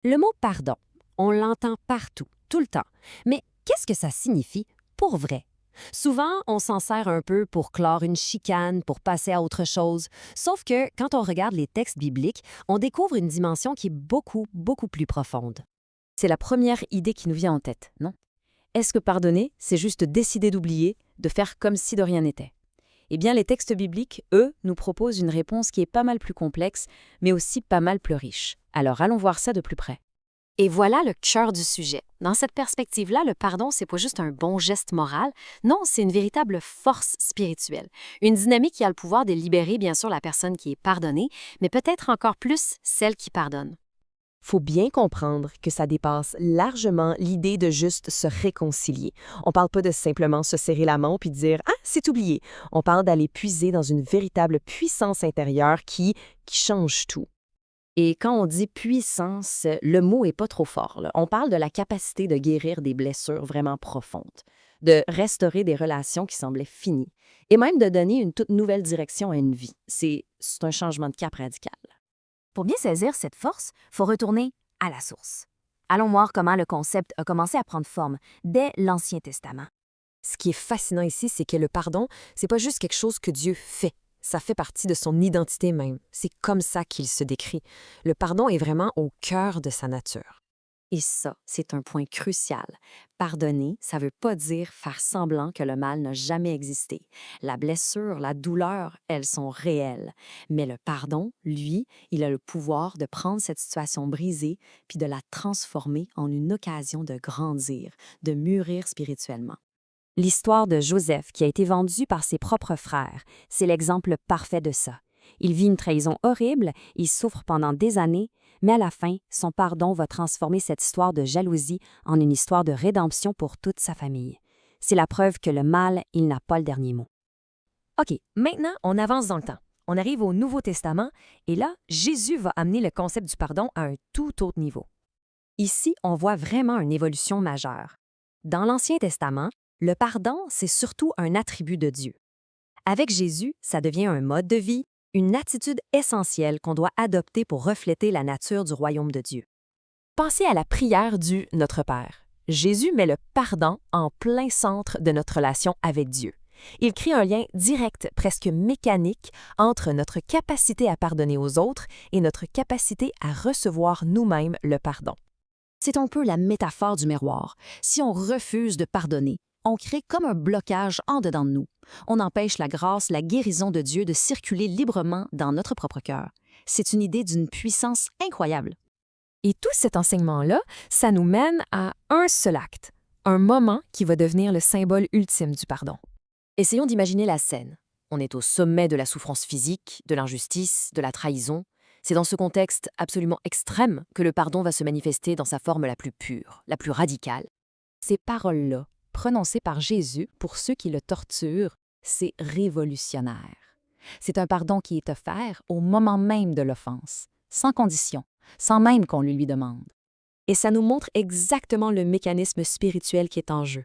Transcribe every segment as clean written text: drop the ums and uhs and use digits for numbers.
Le mot pardon, on l'entend partout, tout le temps. Mais qu'est-ce que ça signifie pour vrai? Souvent, on s'en sert un peu pour clore une chicane, pour passer à autre chose. Sauf que quand on regarde les textes bibliques, on découvre une dimension qui est beaucoup, beaucoup plus profonde. C'est la première idée qui nous vient en tête, non? Est-ce que pardonner, c'est juste décider d'oublier, de faire comme si de rien n'était? Eh bien, les textes bibliques, eux, nous proposent une réponse qui est pas mal plus complexe, mais aussi pas mal plus riche. Alors allons voir ça de plus près. Et voilà le cœur du sujet. Dans cette perspective-là, le pardon, c'est pas juste un bon geste moral. Non, c'est une véritable force spirituelle. Une dynamique qui a le pouvoir de libérer, bien sûr, la personne qui est pardonnée, mais peut-être encore plus celle qui pardonne. Faut bien comprendre que ça dépasse largement l'idée de juste se réconcilier. On parle pas de simplement se serrer la main puis dire « Ah, c'est oublié ». On parle d'aller puiser dans une véritable puissance intérieure qui change tout. Et quand on dit puissance, le mot est pas trop fort, là. On parle de la capacité de guérir des blessures vraiment profondes, de restaurer des relations qui semblaient finies, et même de donner une toute nouvelle direction à une vie. C'est un changement de cap radical. Pour bien saisir cette force, il faut retourner à la source. Allons voir comment le concept a commencé à prendre forme dès l'Ancien Testament. Ce qui est fascinant ici, c'est que le pardon, c'est pas juste quelque chose que Dieu fait. Ça fait partie de son identité même. C'est comme ça qu'il se décrit. Le pardon est vraiment au cœur de sa nature. Et ça, c'est un point crucial. Pardonner, ça ne veut pas dire faire semblant que le mal n'a jamais existé. La blessure, la douleur, elles sont réelles. Mais le pardon, lui, il a le pouvoir de prendre cette situation brisée puis de la transformer en une occasion de grandir, de mûrir spirituellement. L'histoire de Joseph, qui a été vendu par ses propres frères, c'est l'exemple parfait de ça. Il vit une trahison horrible, il souffre pendant des années, mais à la fin, son pardon va transformer cette histoire de jalousie en une histoire de rédemption pour toute sa famille. C'est la preuve que le mal, il n'a pas le dernier mot. OK, maintenant, on avance dans le temps. On arrive au Nouveau Testament, et là, Jésus va amener le concept du pardon à un tout autre niveau. Ici, on voit vraiment une évolution majeure. Dans l'Ancien Testament, le pardon, c'est surtout un attribut de Dieu. Avec Jésus, ça devient un mode de vie, une attitude essentielle qu'on doit adopter pour refléter la nature du royaume de Dieu. Pensez à la prière du Notre Père. Jésus met le pardon en plein centre de notre relation avec Dieu. Il crée un lien direct, presque mécanique, entre notre capacité à pardonner aux autres et notre capacité à recevoir nous-mêmes le pardon. C'est un peu la métaphore du miroir. Si on refuse de pardonner, on crée comme un blocage en dedans de nous. On empêche la grâce, la guérison de Dieu de circuler librement dans notre propre cœur. C'est une idée d'une puissance incroyable. Et tout cet enseignement-là, ça nous mène à un seul acte, un moment qui va devenir le symbole ultime du pardon. Essayons d'imaginer la scène. On est au sommet de la souffrance physique, de l'injustice, de la trahison. C'est dans ce contexte absolument extrême que le pardon va se manifester dans sa forme la plus pure, la plus radicale. Ces paroles-là, prononcées par Jésus pour ceux qui le torturent, c'est révolutionnaire. C'est un pardon qui est offert au moment même de l'offense, sans condition, sans même qu'on le lui demande. Et ça nous montre exactement le mécanisme spirituel qui est en jeu.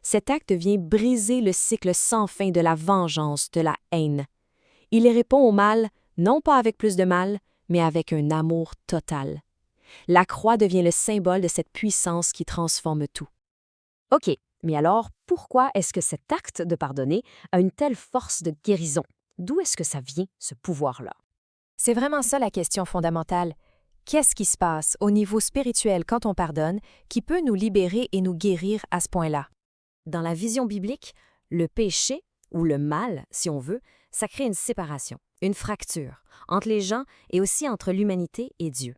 Cet acte vient briser le cycle sans fin de la vengeance, de la haine. Il y répond au mal, non pas avec plus de mal, mais avec un amour total. La croix devient le symbole de cette puissance qui transforme tout. OK, mais alors pourquoi est-ce que cet acte de pardonner a une telle force de guérison? D'où est-ce que ça vient, ce pouvoir-là? C'est vraiment ça la question fondamentale. Qu'est-ce qui se passe au niveau spirituel quand on pardonne qui peut nous libérer et nous guérir à ce point-là? Dans la vision biblique, le péché, ou le mal, si on veut, ça crée une séparation, une fracture entre les gens et aussi entre l'humanité et Dieu.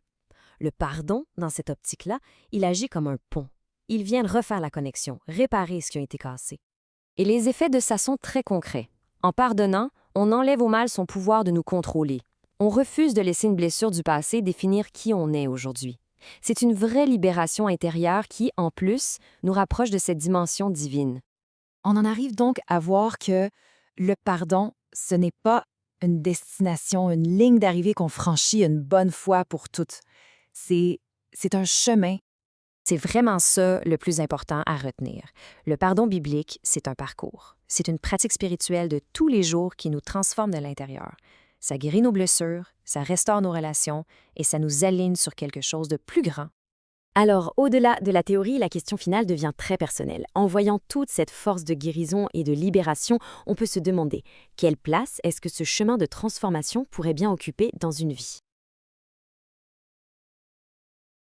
Le pardon, dans cette optique-là, il agit comme un pont. Il vient refaire la connexion, réparer ce qui a été cassé. Et les effets de ça sont très concrets. En pardonnant, on enlève au mal son pouvoir de nous contrôler. On refuse de laisser une blessure du passé définir qui on est aujourd'hui. C'est une vraie libération intérieure qui, en plus, nous rapproche de cette dimension divine. On en arrive donc à voir que le pardon, ce n'est pas une destination, une ligne d'arrivée qu'on franchit une bonne fois pour toutes. C'est un chemin. C'est vraiment ça le plus important à retenir. Le pardon biblique, c'est un parcours. C'est une pratique spirituelle de tous les jours qui nous transforme de l'intérieur. Ça guérit nos blessures, ça restaure nos relations et ça nous aligne sur quelque chose de plus grand. Alors, au-delà de la théorie, la question finale devient très personnelle. En voyant toute cette force de guérison et de libération, on peut se demander quelle place est-ce que ce chemin de transformation pourrait bien occuper dans une vie?